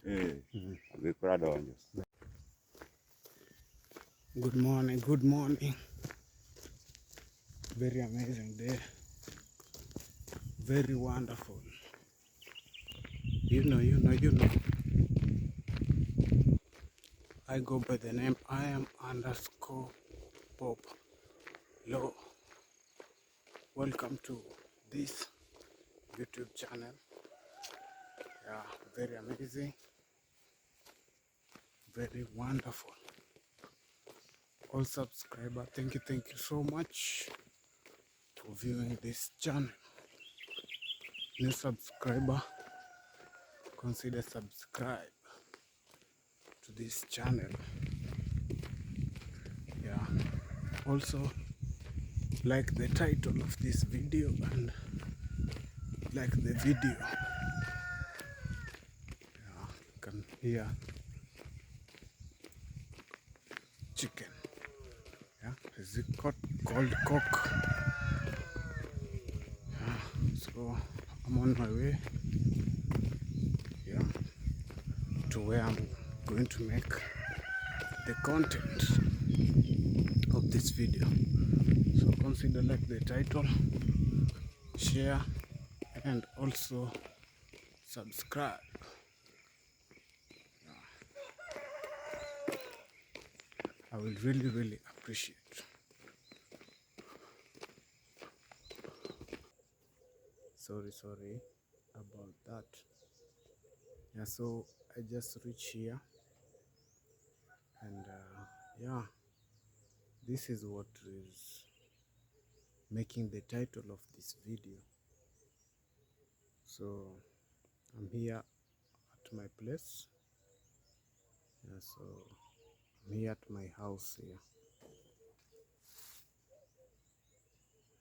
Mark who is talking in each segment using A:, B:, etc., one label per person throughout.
A: Good morning, good morning. Very amazing day. Very wonderful. You know. I go by the name I am underscore Bob Low. Welcome to this YouTube channel. Yeah, very amazing. Very wonderful. All subscriber, thank you so much for viewing this channel. New subscriber, consider subscribe to this channel. Yeah, also like the title of this video and like the video. Yeah, you can hear chicken. Yeah, is it called cock? Yeah, so I'm on my way, yeah, to where I'm going to make the content of this video. So consider like the title, share, and also subscribe. I will really appreciate. Sorry about that. Yeah, so I just reached here, and yeah, this is what is making the title of this video. So I'm here at my place. Yeah, so I'm here at my house here.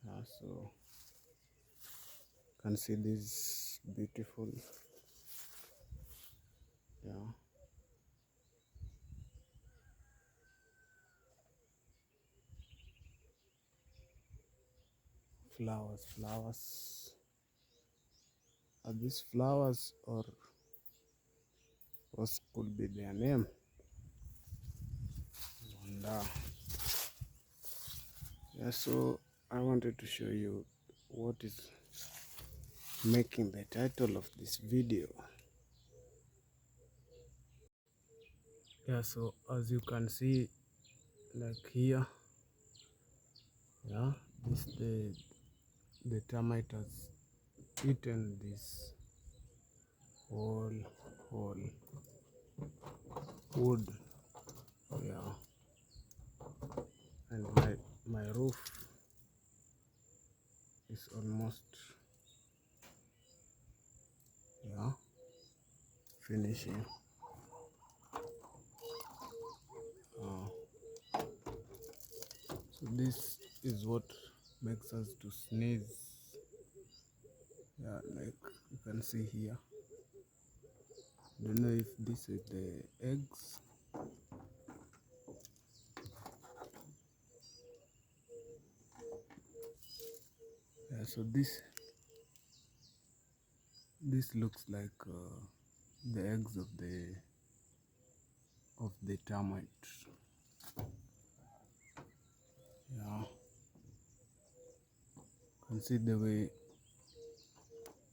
A: Yeah, so you can see this beautiful, yeah, flowers. Are these flowers or what could be their name? And yeah, so I wanted to show you what is making the title of this video. Yeah, so as you can see, like here, yeah, this the termite has eaten this whole wood. Yeah, and my roof is almost, yeah, finishing. So this is what makes us to sneeze. Yeah, like you can see here. Don't know if this is the eggs. Yeah, so this looks like the eggs of the termite. Yeah, you can see the way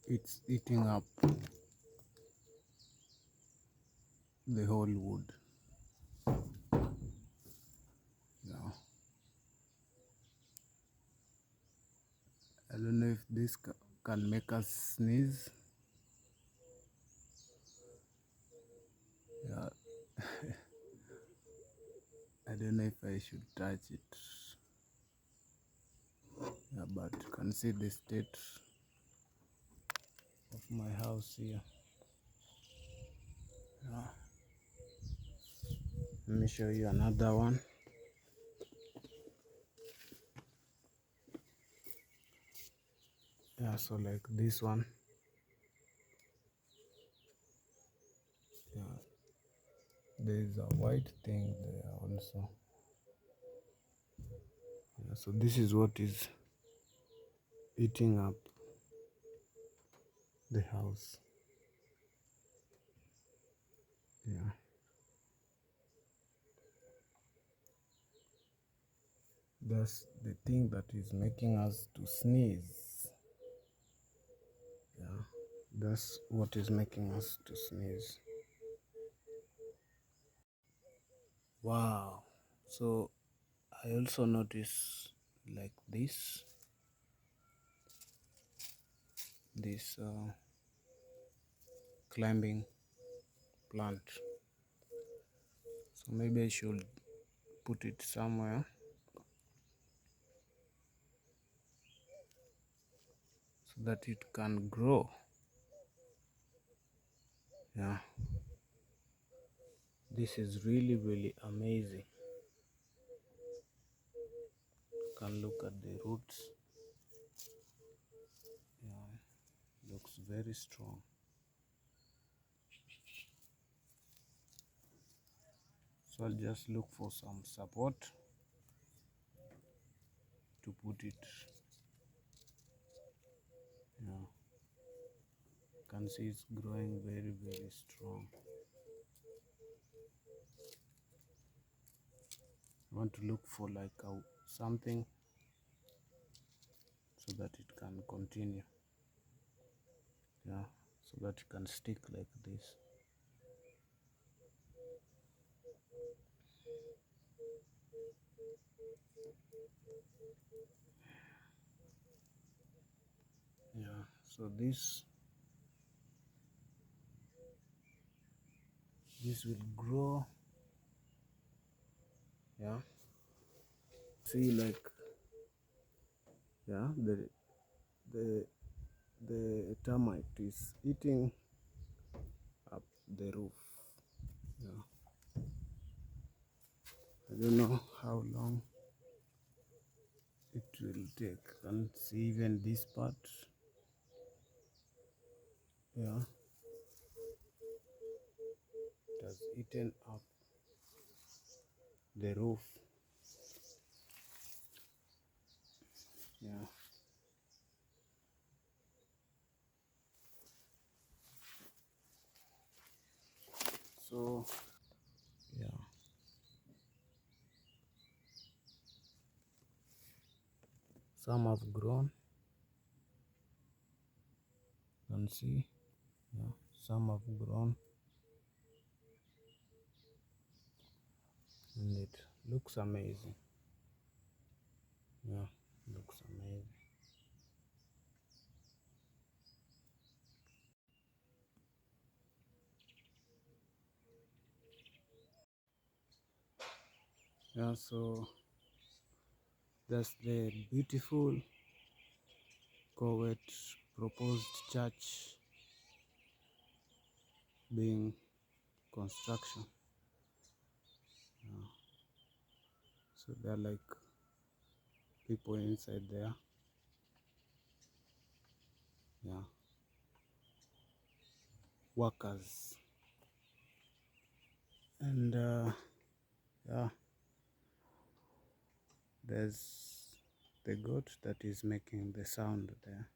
A: it's eating up the whole wood. Yeah, I don't know if this can make us sneeze. Yeah, I don't know if I should touch it. Yeah, but you can see the state of my house here. Yeah. Let me show you another one. Yeah, so like this one. Yeah, there is a white thing there also. Yeah, so this is what is eating up the house. Yeah. That's the thing that is making us to sneeze. Yeah. That's what is making us to sneeze. Wow. So I also notice like this climbing plant. So maybe I should put it somewhere so that it can grow. Yeah. This is really amazing. You can look at the roots. Yeah. Looks very strong. So I'll just look for some support to put it. Yeah. You can see it's growing very strong. I want to look for like something so that it can continue. Yeah, so that it can stick like this. Yeah, so this will grow. Yeah, see, like, yeah, the the termite is eating up the roof. Yeah, I don't know how long it will take. And see, even this part. Yeah, it has eaten up the roof. Yeah. So, yeah. Some have grown. You can see. Yeah. Some have grown. And it looks amazing. Yeah. Looks amazing. Yeah. So that's the beautiful Kuwait proposed church being construction. Yeah. So there are like people inside there. Yeah. Workers. And yeah, there's the goat that is making the sound there.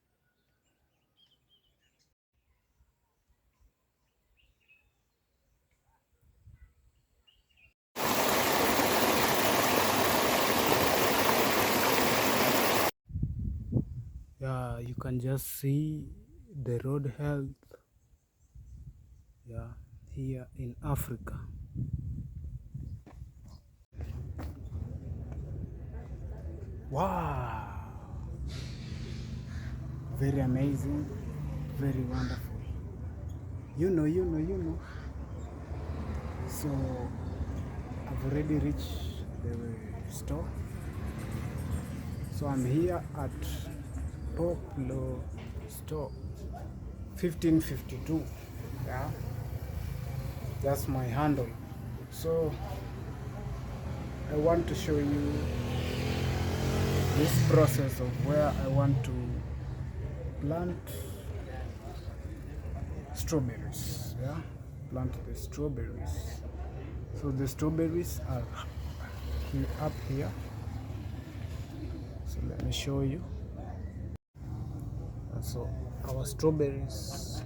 A: Yeah, you can just see the road health. Yeah, here in Africa. Wow, very amazing, very wonderful. You know. So I've already reached the store. So I'm here at Poplo store 1552. Yeah, that's my handle. So I want to show you this process of where I want to plant strawberries. Yeah, plant the strawberries. So the strawberries are up here. So let me show you. So our strawberries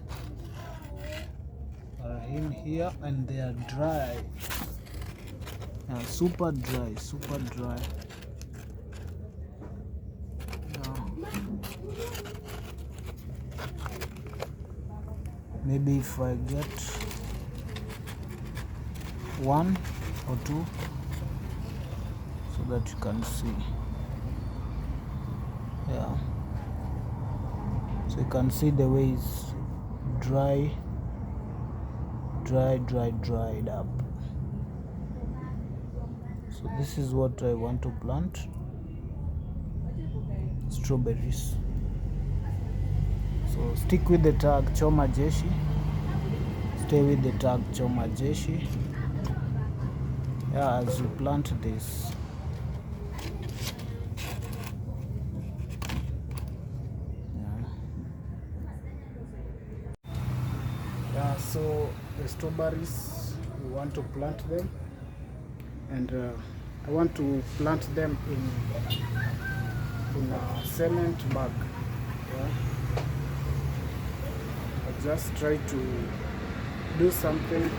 A: are in here, and they are dry. Super dry. Maybe if I get 1 or 2 so that you can see. So you can see the way it's dried up. So this is what I want to plant, strawberries. So stick with the tag Choma Jeshi. Stay with the tag Choma Jeshi. As we plant this. So the strawberries, we want to plant them, and I want to plant them in a cement bag. I just try to do something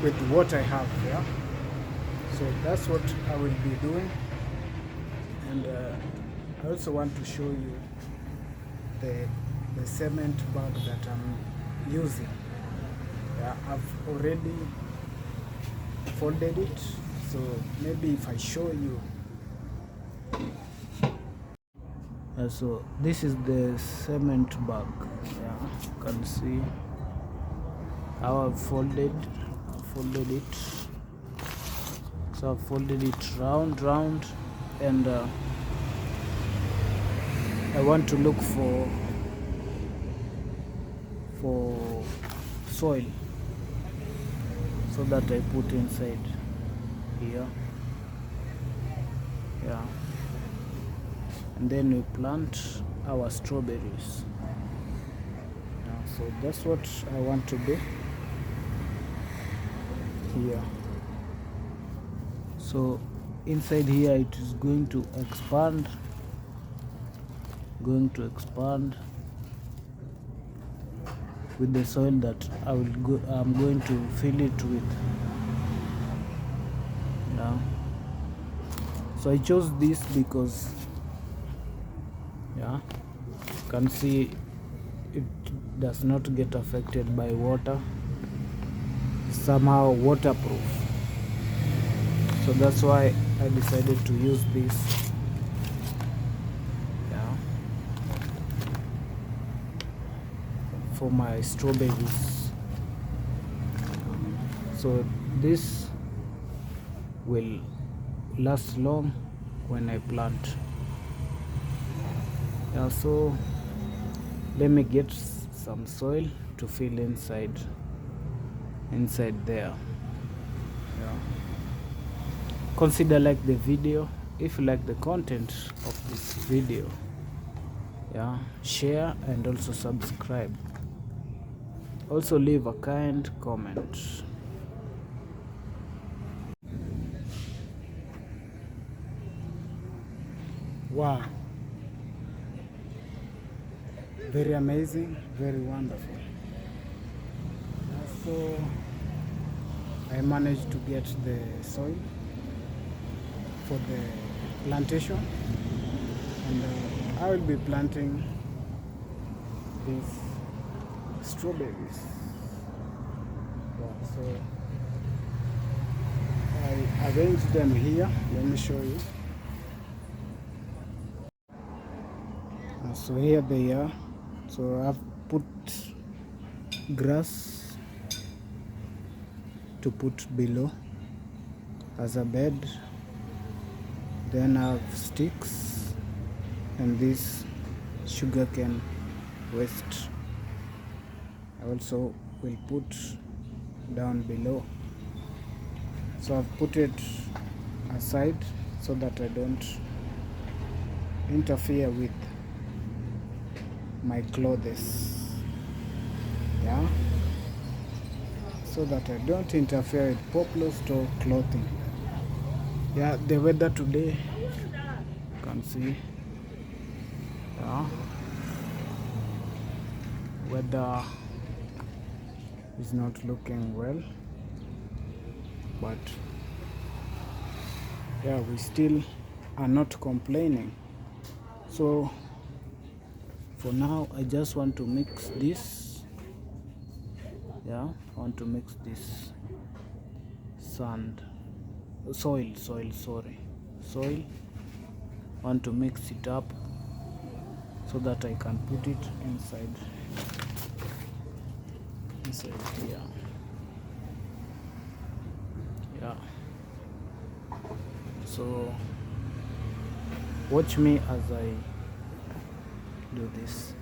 A: with what I have. So that's what I will be doing, and I also want to show you the cement bag that I'm using. I've already folded it, so maybe if I show you. So this is the cement bag. You can see how I've folded it. So I've folded it round, and I want to look for soil, so that I put inside here. And then we plant our strawberries. So that's what I want to do here. So inside here it is going to expand, with the soil that I'm going to fill it with. So I chose this because you can see it does not get affected by water. Somehow waterproof. So that's why I decided to use this. For my strawberries. So this will last long when I plant. So let me get some soil to fill inside there. Consider like the video. If you like the content of this video, share and also subscribe. Also leave a kind comment. Wow, very amazing, very wonderful. So I managed to get the soil for the plantation, and I will be planting these strawberries. So I arranged them here. Let me show you. So here they are. So I've put grass to put below as a bed. Then I have sticks and this sugarcane waste. I also will put down below. So I've put it aside so that I don't interfere with my clothes. So that I don't interfere with popular store clothing. The weather today, you can see. Weather is not looking well, but yeah, we still are not complaining. So for now, I just want to mix this. Yeah, I want to mix this soil. Want to mix it up so that I can put it inside here. Yeah, so watch me as I do this.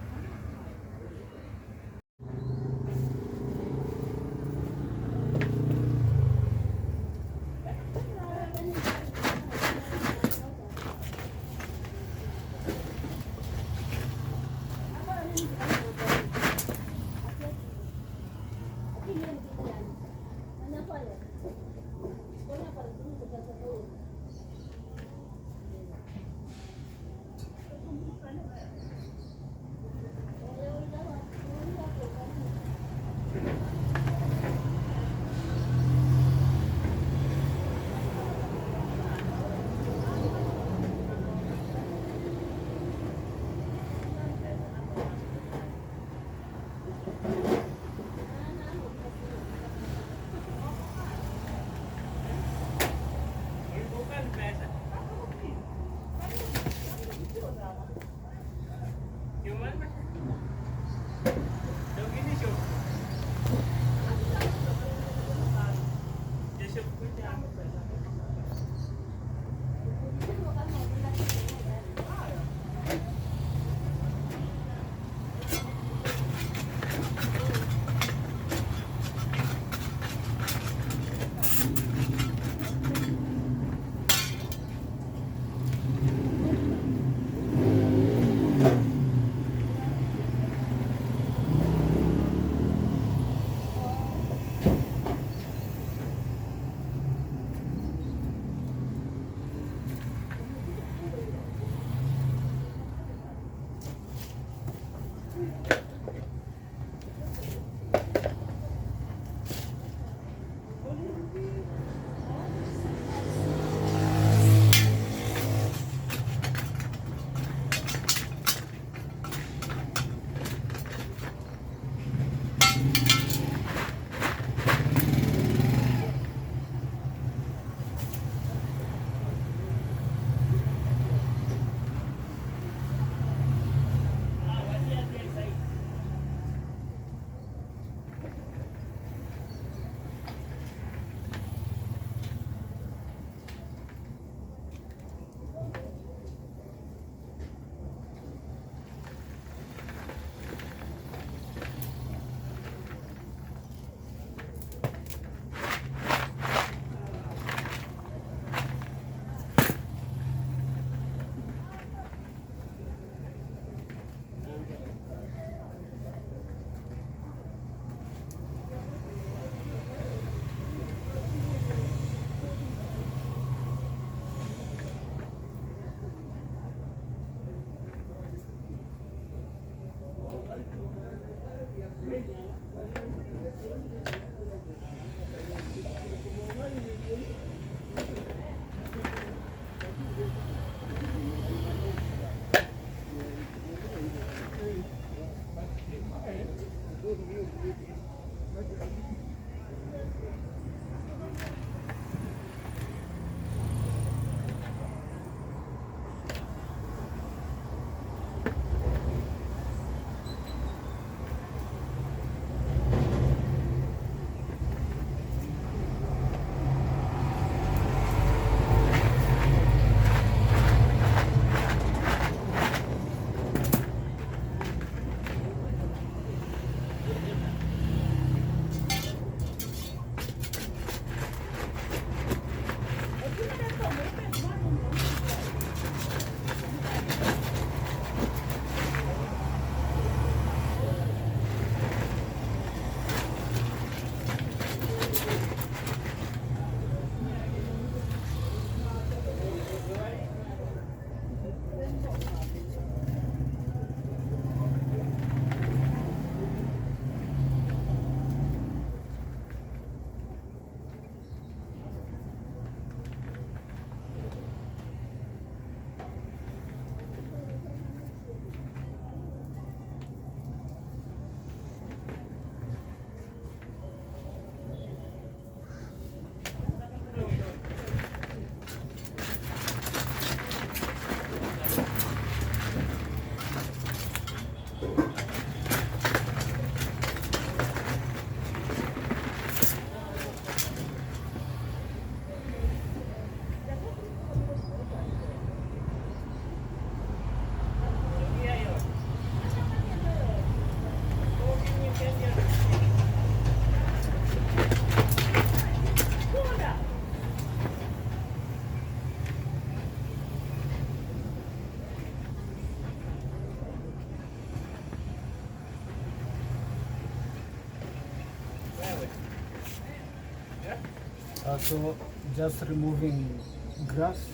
B: So just removing grass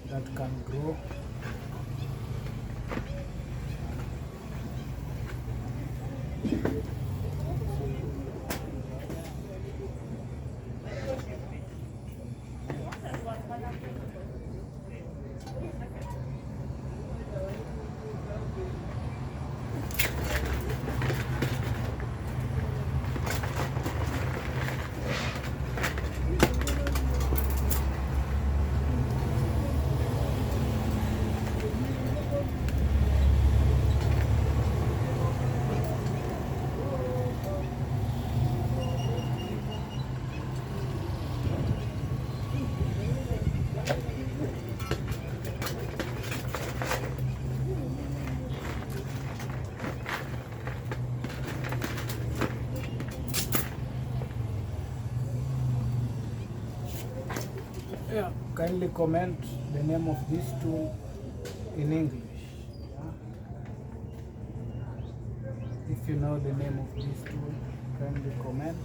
B: that can grow. Yeah, kindly comment the name of this tool in English. If you know the name of this tool, kindly comment.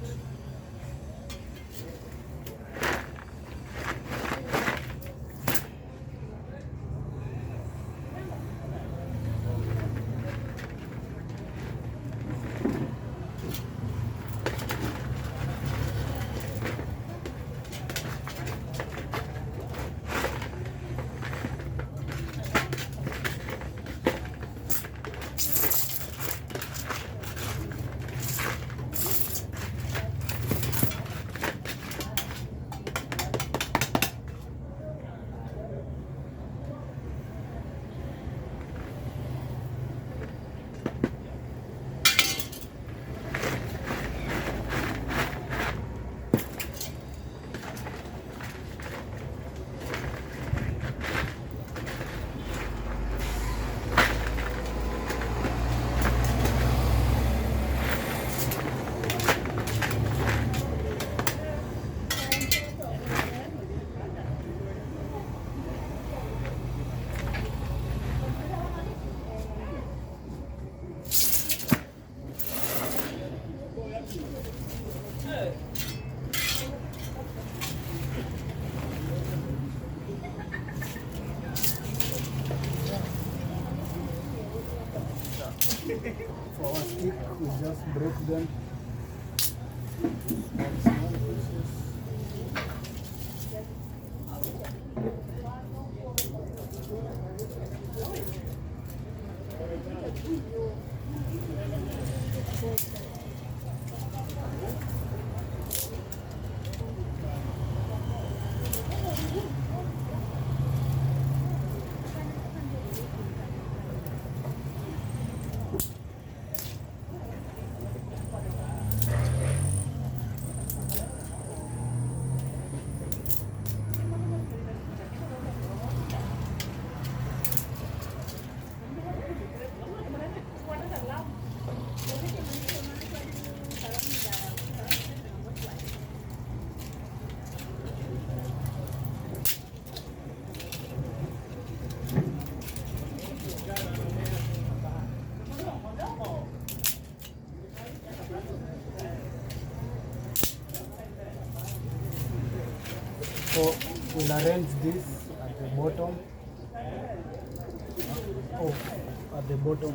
B: For our stick, we just break them. Small pieces. So we'll arrange this at the bottom. Oh, at the bottom.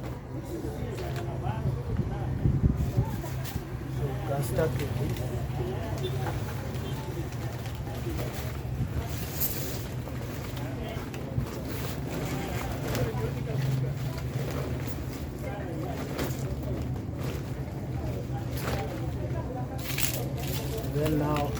B: So you can start with this. Then now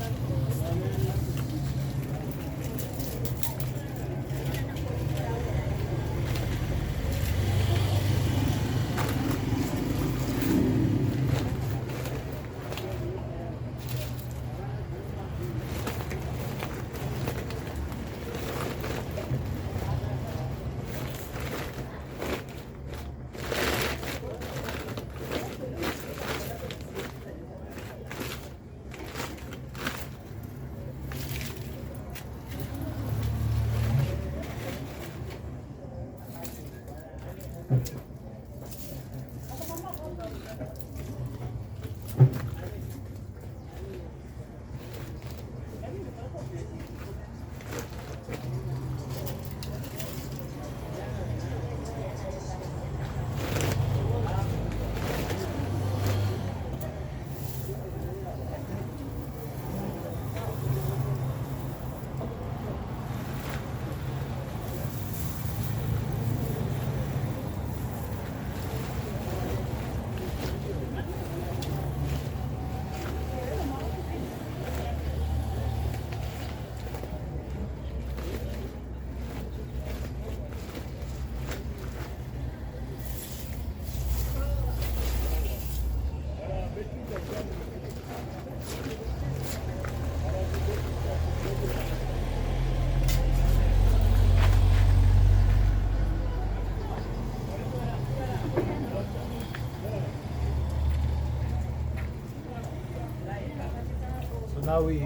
B: now we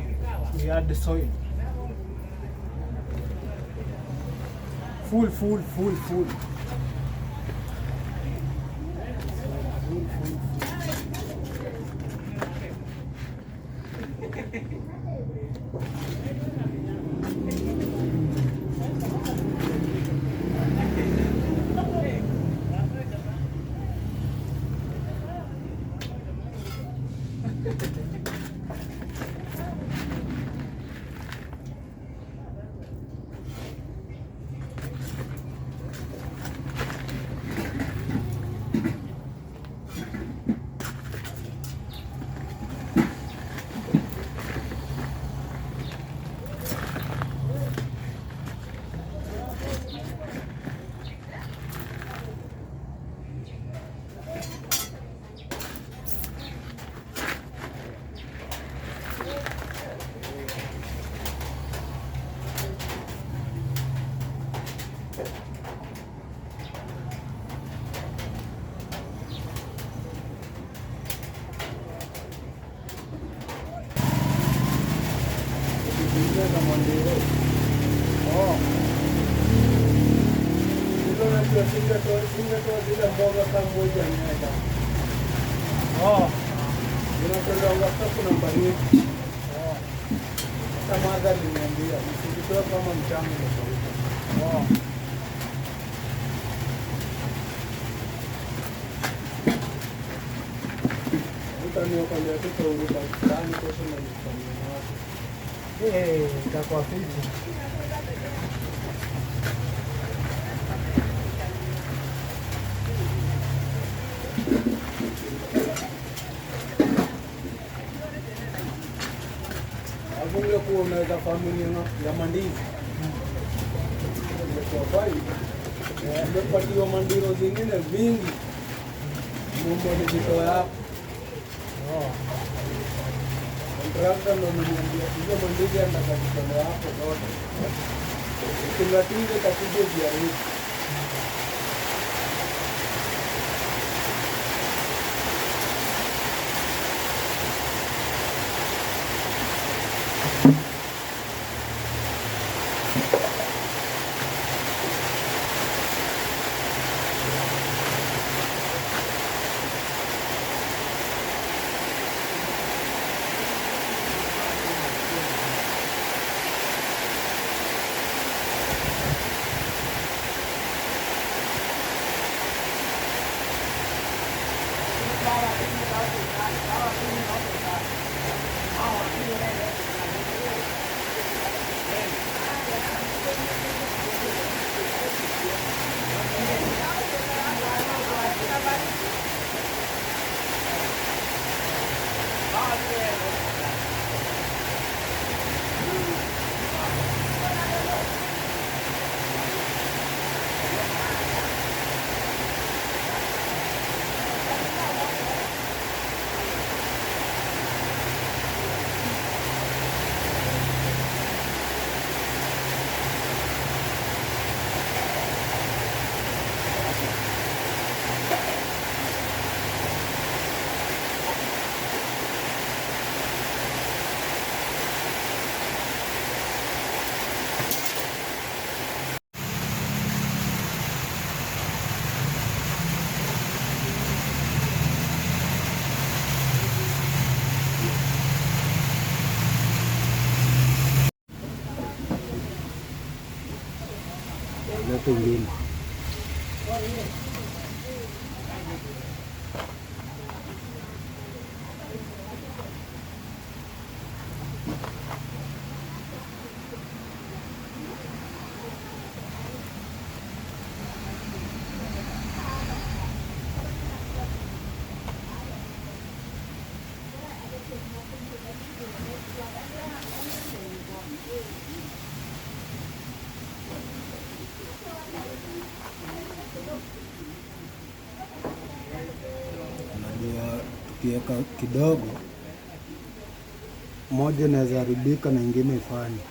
B: add the soil. Full. Itakuwa fiti. Avunge kuwa unaweza familia ya mandizi. Kwa fai. Umepatiwa mandiro zingine vingi. Mungu alijitoa hapo. Kontrakta ndo ameniambia hizo mandizi anataka hapo zote. Ukilatinge takuja jiaribu. Pengine tukiweka kidogo moja inaweza haribika na ingine ifanye.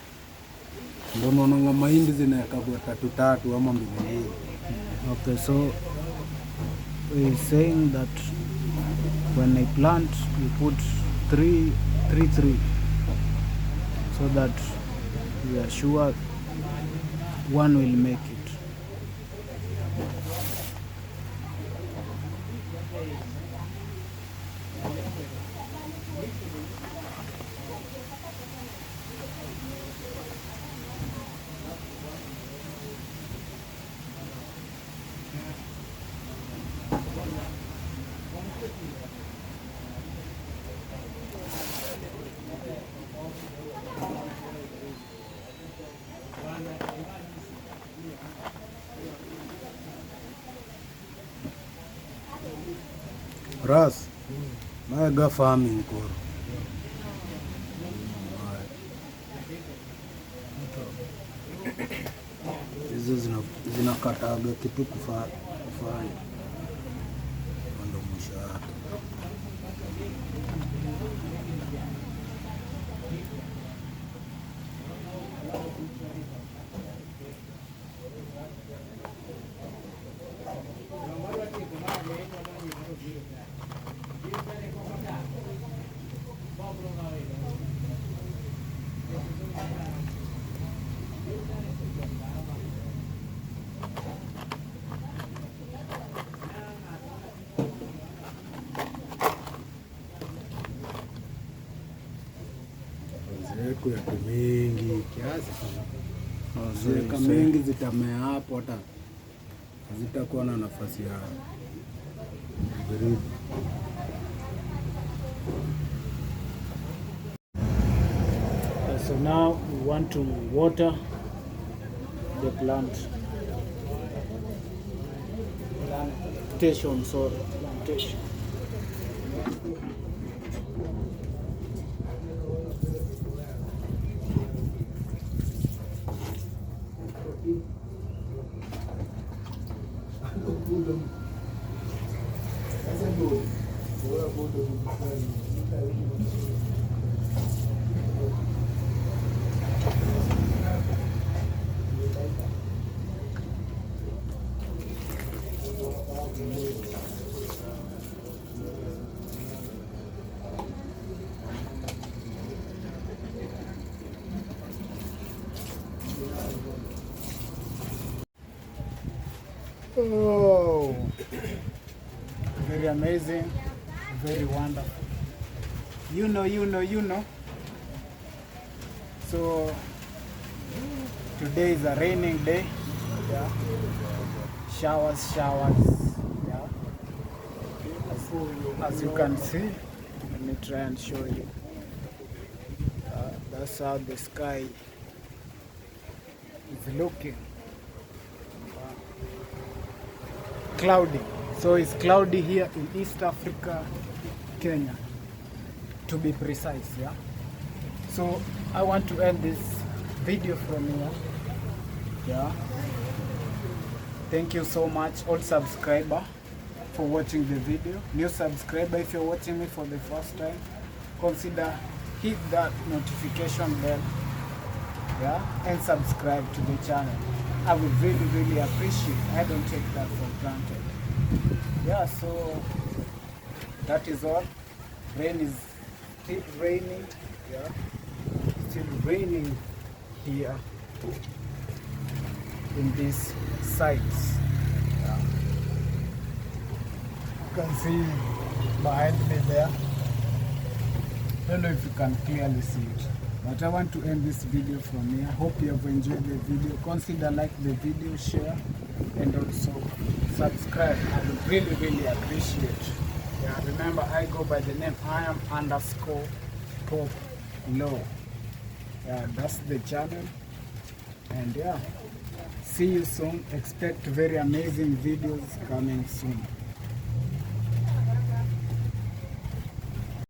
B: Ndio unaona mahindi zinaweka kwa tatu ama mbili. Okay, so we saying that when I plant you put 3 3 3 so that we are sure one will make it. Ras, maiga farming koro. Hizo zinakataga kitu kufanya ndo mwisho wake. Ziweke mingi kiasi sana. Ziweka mingi zitamea hapo, hata zitakuwa na nafasi ya baridi. So now we want to water the plantation. Oh, very amazing, very wonderful. You know. So today is a raining day. Yeah. Showers. Yeah. As you can see, let me try and show you. That's how the sky is looking. Cloudy. So it's cloudy here in East Africa, Kenya, to be precise. Yeah. So I want to end this video from here. Yeah. Thank you so much, old subscriber, for watching the video. New subscriber, if you're watching me for the first time, consider hit that notification bell, yeah, and subscribe to the channel. I would really appreciate. I don't take that for granted. Yeah, so that is all. Rain is still raining. Yeah, still raining here in these sites. Yeah. You can see behind me there. Don't know if you can clearly see it, but I want to end this video from here. Hope you have enjoyed the video. Consider like the video, share, and also subscribe. I would really appreciate. Yeah, remember I go by the name I am_Pop Low. Yeah, that's the channel. And yeah, see you soon. Expect very amazing videos coming soon.